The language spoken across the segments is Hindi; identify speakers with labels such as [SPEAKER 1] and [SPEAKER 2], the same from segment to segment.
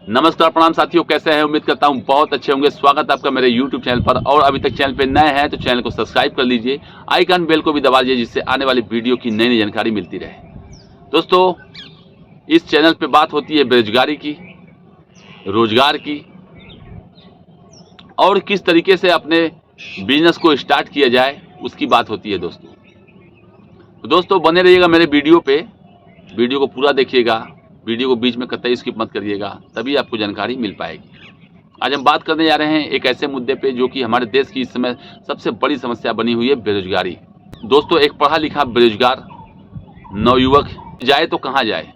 [SPEAKER 1] नमस्कार प्रणाम साथियों, कैसे हैं? उम्मीद करता हूं बहुत अच्छे होंगे। स्वागत है आपका मेरे YouTube चैनल पर। और अभी तक चैनल पे नए हैं तो चैनल को सब्सक्राइब कर लीजिए, आइकन बेल को भी दबा दीजिए, जिससे आने वाली वीडियो की नई नई जानकारी मिलती रहे। दोस्तों, इस चैनल पे बात होती है बेरोजगारी की, रोजगार की, और किस तरीके से अपने बिजनेस को स्टार्ट किया जाए उसकी बात होती है दोस्तों। तो दोस्तों बने रहिएगा मेरे वीडियो पे, वीडियो को पूरा देखिएगा, वीडियो को बीच में कतई स्किप मत करिएगा, तभी आपको जानकारी मिल पाएगी। आज हम बात करने जा रहे हैं एक ऐसे मुद्दे पे जो कि हमारे देश की इस समय सबसे बड़ी समस्या बनी हुई है, बेरोजगारी। दोस्तों, एक पढ़ा लिखा बेरोजगार नवयुवक जाए तो कहाँ जाए,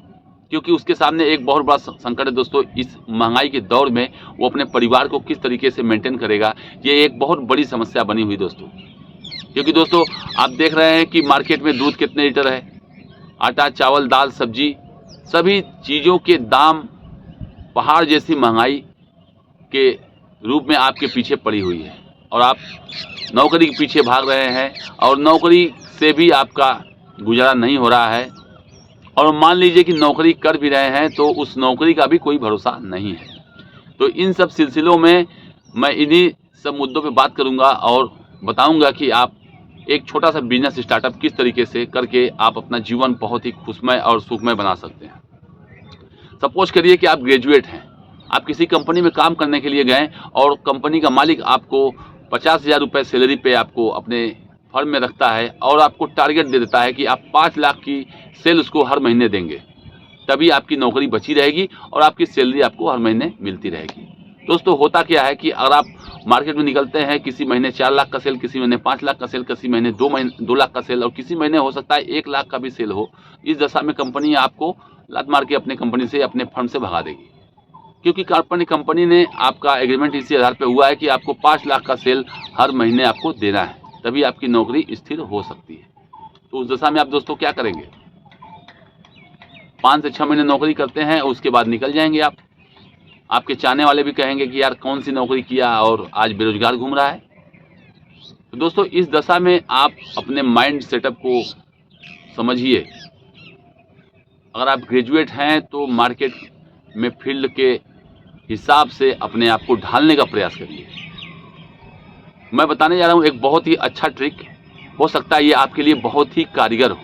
[SPEAKER 1] क्योंकि उसके सामने एक बहुत बड़ा संकट है दोस्तों। इस महंगाई के दौर में वो अपने परिवार को किस तरीके से मेंटेन करेगा, ये एक बहुत बड़ी समस्या बनी हुई दोस्तों। क्योंकि दोस्तों आप देख रहे हैं कि मार्केट में दूध कितने लीटर है, आटा, चावल, दाल, सब्जी, सभी चीज़ों के दाम पहाड़ जैसी महंगाई के रूप में आपके पीछे पड़ी हुई है, और आप नौकरी के पीछे भाग रहे हैं, और नौकरी से भी आपका गुजारा नहीं हो रहा है। और मान लीजिए कि नौकरी कर भी रहे हैं तो उस नौकरी का भी कोई भरोसा नहीं है। तो इन सब सिलसिलों में मैं इन्हीं सब मुद्दों पे बात करूंगा और बताऊंगा कि आप एक छोटा सा बिजनेस स्टार्टअप किस तरीके से करके आप अपना जीवन बहुत ही खुशमय और सुखमय बना सकते हैं। सपोज करिए कि आप ग्रेजुएट हैं, आप किसी कंपनी में काम करने के लिए गए और कंपनी का मालिक आपको 50,000 रुपये सैलरी पे आपको अपने फर्म में रखता है, और आपको टारगेट दे देता है कि आप 5 लाख की सेल उसको हर महीने देंगे, तभी आपकी नौकरी बची रहेगी और आपकी सैलरी आपको हर महीने मिलती रहेगी। दोस्तों, होता क्या है कि अगर आप मार्केट में निकलते हैं, किसी महीने 4 लाख का सेल, किसी महीने 5 लाख का सेल, किसी महीने 2 लाख का सेल, और किसी महीने हो सकता है 1 लाख का भी सेल हो, इस दशा में कंपनी आपको लात मार के अपने कंपनी से, अपने फर्म से भगा देगी। क्योंकि कंपनी ने आपका एग्रीमेंट इसी आधार पर हुआ है कि आपको 5 लाख का सेल हर महीने आपको देना है, तभी आपकी नौकरी स्थिर हो सकती है। तो उस दशा में आप दोस्तों क्या करेंगे? 5 से 6 महीने नौकरी करते हैं, उसके बाद निकल जाएंगे आप। आपके चाहने वाले भी कहेंगे कि यार कौन सी नौकरी किया और आज बेरोजगार घूम रहा है। तो दोस्तों, इस दशा में आप अपने माइंड सेटअप को समझिए। अगर आप ग्रेजुएट हैं तो मार्केट में फील्ड के हिसाब से अपने आप को ढालने का प्रयास करिए। मैं बताने जा रहा हूँ एक बहुत ही अच्छा ट्रिक, हो सकता है ये आपके लिए बहुत ही कारगर हो।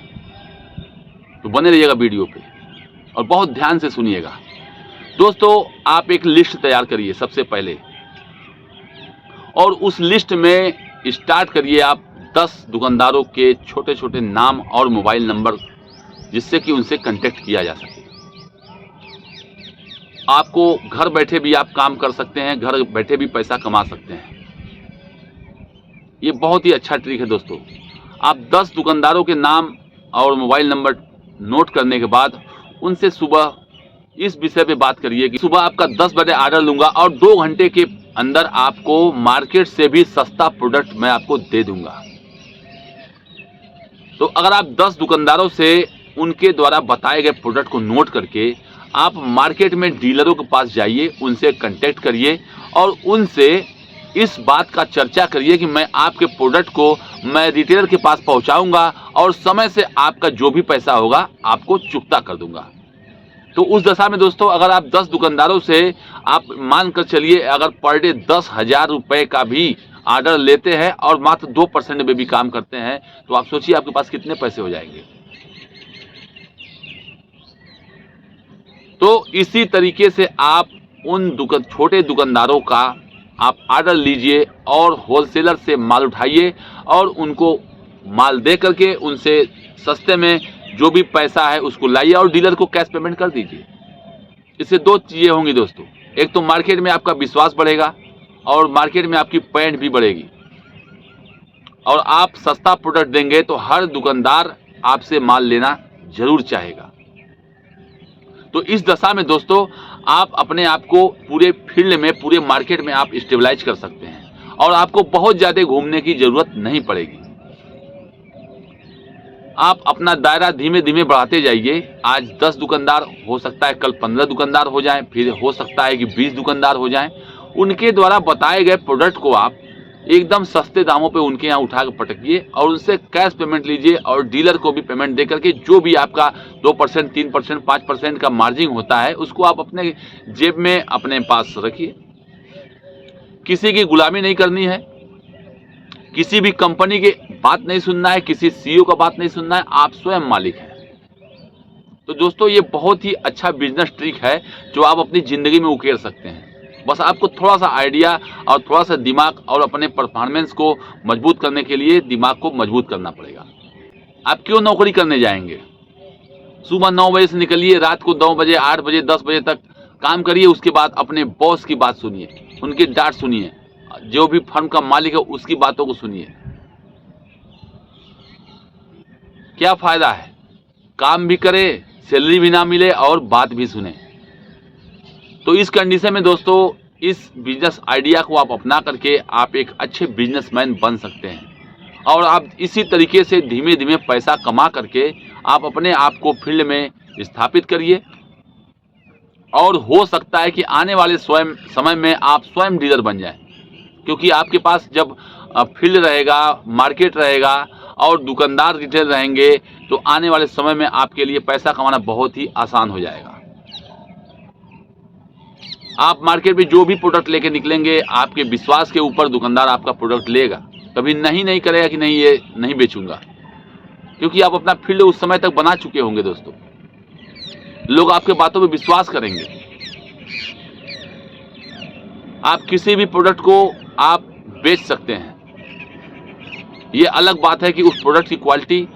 [SPEAKER 1] तो बने रहिएगा वीडियो पे और बहुत ध्यान से सुनिएगा। दोस्तों, आप एक लिस्ट तैयार करिए सबसे पहले, और उस लिस्ट में स्टार्ट करिए आप 10 दुकानदारों के छोटे छोटे नाम और मोबाइल नंबर, जिससे कि उनसे कांटेक्ट किया जा सके। आपको घर बैठे भी आप काम कर सकते हैं, घर बैठे भी पैसा कमा सकते हैं। ये बहुत ही अच्छा ट्रिक है दोस्तों। आप 10 दुकानदारों के नाम और मोबाइल नंबर नोट करने के बाद उनसे सुबह इस विषय पे बात करिए कि सुबह आपका 10 बजे ऑर्डर लूंगा और 2 घंटे के अंदर आपको मार्केट से भी सस्ता प्रोडक्ट मैं आपको दे दूंगा। तो अगर आप 10 दुकानदारों से उनके द्वारा बताए गए प्रोडक्ट को नोट करके आप मार्केट में डीलरों के पास जाइए, उनसे कांटेक्ट करिए और उनसे इस बात का चर्चा करिए कि मैं आपके प्रोडक्ट को मैं रिटेलर के पास पहुंचाऊंगा और समय से आपका जो भी पैसा होगा आपको चुकता कर दूंगा। तो उस दशा में दोस्तों, अगर आप 10 दुकानदारों से आप मान कर चलिए, अगर पर डे 10,000 रुपये का भी ऑर्डर लेते हैं और मात्र 2% में भी काम करते हैं, तो आप सोचिए आपके पास कितने पैसे हो जाएंगे। तो इसी तरीके से आप उन छोटे दुकानदारों का आप ऑर्डर लीजिए और होलसेलर से माल उठाइए और उनको माल दे करके उनसे सस्ते में जो भी पैसा है उसको लाइए और डीलर को कैश पेमेंट कर दीजिए। इससे 2 चीज़ें होंगी दोस्तों, एक तो मार्केट में आपका विश्वास बढ़ेगा और मार्केट में आपकी पॉइंट भी बढ़ेगी, और आप सस्ता प्रोडक्ट देंगे तो हर दुकानदार आपसे माल लेना जरूर चाहेगा। तो इस दशा में दोस्तों आप अपने आप को पूरे फील्ड में, पूरे मार्केट में आप स्टेबलाइज कर सकते हैं और आपको बहुत ज़्यादा घूमने की ज़रूरत नहीं पड़ेगी। आप अपना दायरा धीमे धीमे बढ़ाते जाइए। आज 10 दुकानदार, हो सकता है कल 15 दुकानदार हो जाएं, फिर हो सकता है कि 20 दुकानदार हो जाएं। उनके द्वारा बताए गए प्रोडक्ट को आप एकदम सस्ते दामों पे उनके यहाँ उठा कर पटकिए और उनसे कैश पेमेंट लीजिए और डीलर को भी पेमेंट दे करके जो भी आपका 2%, 3%, 5% का मार्जिन होता है उसको आप अपने जेब में अपने पास रखिए। किसी की गुलामी नहीं करनी है, किसी भी कंपनी की बात नहीं सुनना है, किसी सीईओ का बात नहीं सुनना है, आप स्वयं मालिक हैं। तो दोस्तों ये बहुत ही अच्छा बिजनेस ट्रिक है जो आप अपनी ज़िंदगी में उकेर सकते हैं। बस आपको थोड़ा सा आइडिया और थोड़ा सा दिमाग और अपने परफॉर्मेंस को मजबूत करने के लिए दिमाग को मजबूत करना पड़ेगा। आप क्यों नौकरी करने जाएंगे? सुबह 9 बजे से निकलिए, रात को 9 बजे, 8 बजे, 10 बजे तक काम करिए। उसके बाद अपने बॉस की बात सुनिए, उनकी डांट सुनिए, जो भी फर्म का मालिक है उसकी बातों को सुनिए। क्या फायदा है? काम भी करे, सैलरी भी ना मिले और बात भी सुने। तो इस कंडीशन में दोस्तों इस बिजनेस आइडिया को आप अपना करके आप एक अच्छे बिजनेसमैन बन सकते हैं और आप इसी तरीके से धीमे धीमे पैसा कमा करके आप अपने आप को फील्ड में स्थापित करिए और हो सकता है कि आने वाले समय में आप स्वयं डीलर बन जाएं, क्योंकि आपके पास जब फील्ड रहेगा, मार्केट रहेगा और दुकानदार रिटेल रहेंगे तो आने वाले समय में आपके लिए पैसा कमाना बहुत ही आसान हो जाएगा। आप मार्केट में जो भी प्रोडक्ट लेके निकलेंगे आपके विश्वास के ऊपर दुकानदार आपका प्रोडक्ट लेगा, कभी नहीं करेगा कि नहीं ये नहीं बेचूंगा, क्योंकि आप अपना फील्ड उस समय तक बना चुके होंगे। दोस्तों लोग आपके बातों पे विश्वास करेंगे। आप किसी भी प्रोडक्ट को आप बेच सकते हैं, ये अलग बात है कि उस प्रोडक्ट की क्वालिटी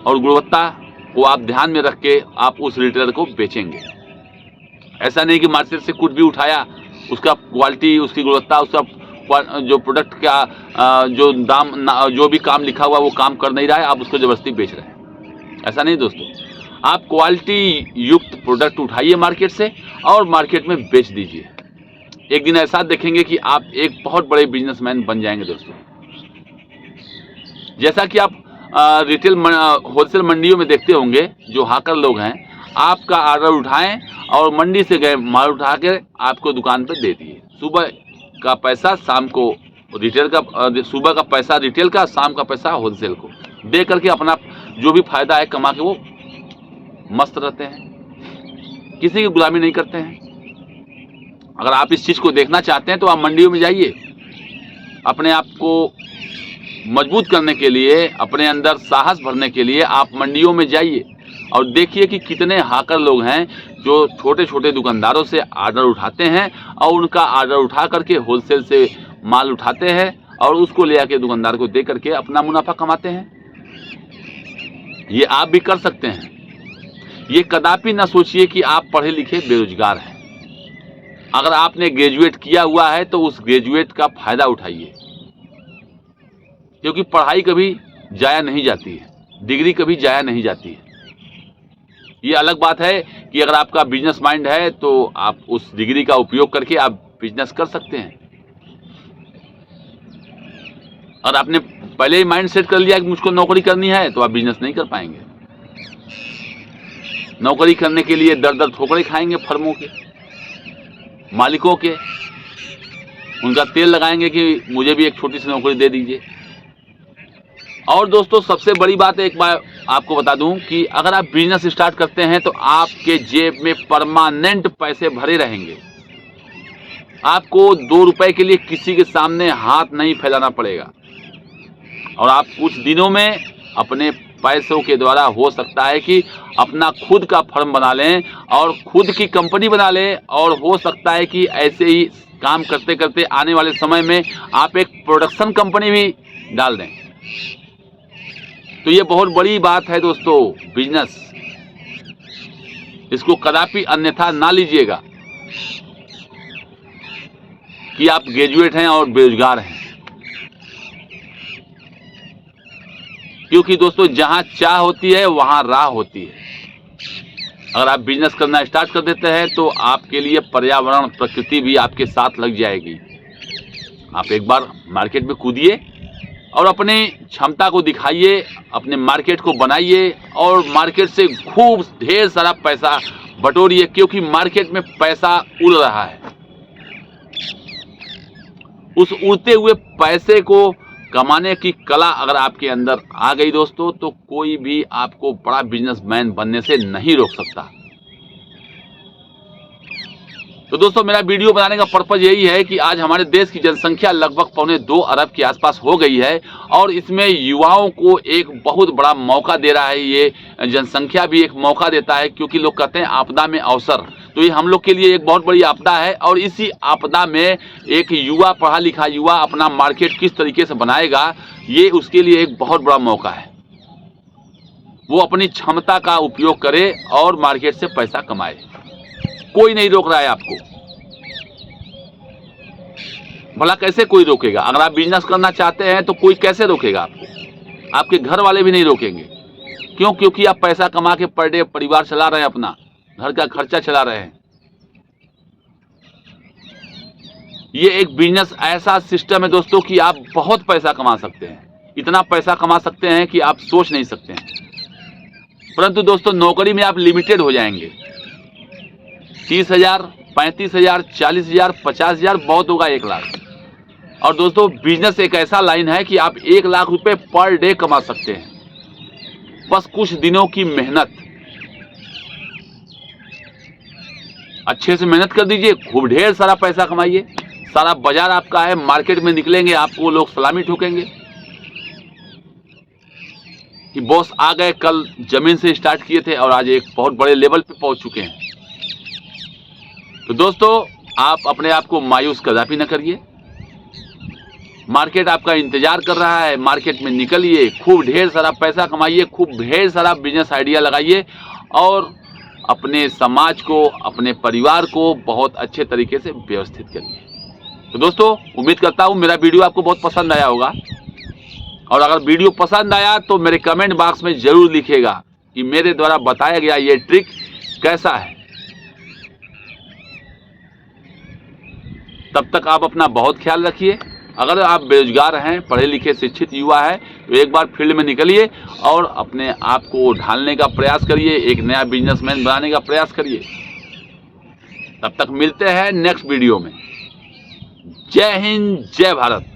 [SPEAKER 1] और गुणवत्ता को आप ध्यान में रख के आप उस रिटेलर को बेचेंगे। ऐसा नहीं कि मार्केट से कुछ भी उठाया, उसका क्वालिटी, उसकी गुणवत्ता, उसका जो प्रोडक्ट का जो दाम, जो भी काम लिखा हुआ वो काम कर नहीं रहा है, आप उसको ज़बरदस्ती बेच रहे हैं। ऐसा नहीं दोस्तों, आप क्वालिटी युक्त प्रोडक्ट उठाइए मार्केट से और मार्केट में बेच दीजिए। एक दिन ऐसा देखेंगे कि आप एक बहुत बड़े बिजनेसमैन बन जाएंगे। दोस्तों जैसा कि आप रिटेल होलसेल मंडियों में देखते होंगे, जो हाकर लोग हैं आपका ऑर्डर उठाएं और मंडी से गए माल उठा के आपको दुकान पर दे दिए। सुबह का पैसा शाम को रिटेल का, सुबह का पैसा रिटेल का, शाम का पैसा होलसेल को दे करके अपना जो भी फायदा है कमा के वो मस्त रहते हैं, किसी की गुलामी नहीं करते हैं। अगर आप इस चीज़ को देखना चाहते हैं तो आप मंडियों में जाइए, अपने आप को मजबूत करने के लिए, अपने अंदर साहस भरने के लिए आप मंडियों में जाइए और देखिए कि कितने हाकर लोग हैं जो छोटे छोटे दुकानदारों से ऑर्डर उठाते हैं और उनका ऑर्डर उठा करके होलसेल से माल उठाते हैं और उसको ले आके दुकानदार को दे करके अपना मुनाफा कमाते हैं। ये आप भी कर सकते हैं। ये कदापि ना सोचिए कि आप पढ़े लिखे बेरोजगार हैं। अगर आपने ग्रेजुएट किया हुआ है तो उस ग्रेजुएट का फायदा उठाइए, क्योंकि पढ़ाई कभी जाया नहीं जाती है, डिग्री कभी जाया नहीं जाती है। ये अलग बात है कि अगर आपका बिजनेस माइंड है तो आप उस डिग्री का उपयोग करके आप बिजनेस कर सकते हैं। और आपने पहले ही माइंड सेट कर लिया कि मुझको नौकरी करनी है तो आप बिजनेस नहीं कर पाएंगे। नौकरी करने के लिए दर दर ठोकरें खाएंगे फर्मों के मालिकों के, उनका तेल लगाएंगे कि मुझे भी एक छोटी सी नौकरी दे दीजिए। और दोस्तों सबसे बड़ी बात एक बार आपको बता दूं कि अगर आप बिजनेस स्टार्ट करते हैं तो आपके जेब में परमानेंट पैसे भरे रहेंगे। आपको 2 रुपए के लिए किसी के सामने हाथ नहीं फैलाना पड़ेगा और आप कुछ दिनों में अपने पैसों के द्वारा हो सकता है कि अपना खुद का फर्म बना लें और खुद की कंपनी बना लें, और हो सकता है कि ऐसे ही काम करते करते आने वाले समय में आप एक प्रोडक्शन कंपनी भी डाल दें। तो ये बहुत बड़ी बात है दोस्तों बिजनेस, इसको कदापि अन्यथा ना लीजिएगा कि आप ग्रेजुएट हैं और बेरोजगार हैं, क्योंकि दोस्तों जहां चाह होती है वहां राह होती है। अगर आप बिजनेस करना स्टार्ट कर देते हैं तो आपके लिए पर्यावरण, प्रकृति भी आपके साथ लग जाएगी। आप एक बार मार्केट में कूदिए और अपनी क्षमता को दिखाइए, अपने मार्केट को बनाइए और मार्केट से खूब ढेर सारा पैसा बटोरिए, क्योंकि मार्केट में पैसा उड़ रहा है। उस उड़ते हुए पैसे को कमाने की कला अगर आपके अंदर आ गई दोस्तों, तो कोई भी आपको बड़ा बिजनेसमैन बनने से नहीं रोक सकता। तो दोस्तों, मेरा वीडियो बनाने का पर्पज यही है कि आज हमारे देश की जनसंख्या लगभग 2.25 अरब के आसपास हो गई है और इसमें युवाओं को एक बहुत बड़ा मौका दे रहा है। ये जनसंख्या भी एक मौका देता है, क्योंकि लोग कहते हैं आपदा में अवसर, तो ये हम लोग के लिए एक बहुत बड़ी आपदा है। और इसी आपदा में एक युवा, पढ़ा लिखा युवा अपना मार्केट किस तरीके से बनाएगा, ये उसके लिए एक बहुत बड़ा मौका है। वो अपनी क्षमता का उपयोग करे और मार्केट से पैसा कमाए। कोई नहीं रोक रहा है आपको। भला कैसे कोई रोकेगा? अगर आप बिजनेस करना चाहते हैं तो कोई कैसे रोकेगा आपको? आपके घर वाले भी नहीं रोकेंगे। क्यों? क्योंकि आप पैसा कमा के पर डे परिवार चला रहे हैं, अपना घर का खर्चा चला रहे हैं। ये एक बिजनेस ऐसा सिस्टम है दोस्तों कि आप बहुत पैसा कमा सकते हैं। इतना पैसा कमा सकते हैं कि आप सोच नहीं सकते हैं। परंतु दोस्तों, नौकरी में आप लिमिटेड हो जाएंगे। 30,000, 35,000, 40,000, 50,000 बहुत होगा 1 लाख। और दोस्तों, बिजनेस एक ऐसा लाइन है कि आप 1 लाख रुपए पर डे कमा सकते हैं, बस कुछ दिनों की मेहनत। अच्छे से मेहनत कर दीजिए, खूब ढेर सारा पैसा कमाइए। सारा बाजार आपका है, मार्केट में निकलेंगे आपको लोग सलामी ठोकेंगे कि बॉस आ गए, कल जमीन से स्टार्ट किए थे और आज एक बहुत बड़े लेवल पे पहुंच चुके हैं। तो दोस्तों, आप अपने आप को मायूस कदापि न करिए। मार्केट आपका इंतजार कर रहा है। मार्केट में निकलिए, खूब ढेर सारा पैसा कमाइए, खूब ढेर सारा बिजनेस आइडिया लगाइए और अपने समाज को, अपने परिवार को बहुत अच्छे तरीके से व्यवस्थित करिए। तो दोस्तों, उम्मीद करता हूँ मेरा वीडियो आपको बहुत पसंद आया होगा। और अगर वीडियो पसंद आया तो मेरे कमेंट बॉक्स में जरूर लिखिएगा कि मेरे द्वारा बताया गया ये ट्रिक कैसा है। तब तक आप अपना बहुत ख्याल रखिए। अगर आप बेरोजगार हैं, पढ़े लिखे शिक्षित युवा हैं, तो एक बार फील्ड में निकलिए और अपने आप को ढालने का प्रयास करिए, एक नया बिजनेसमैन बनाने का प्रयास करिए। तब तक मिलते हैं नेक्स्ट वीडियो में। जय हिंद, जय भारत।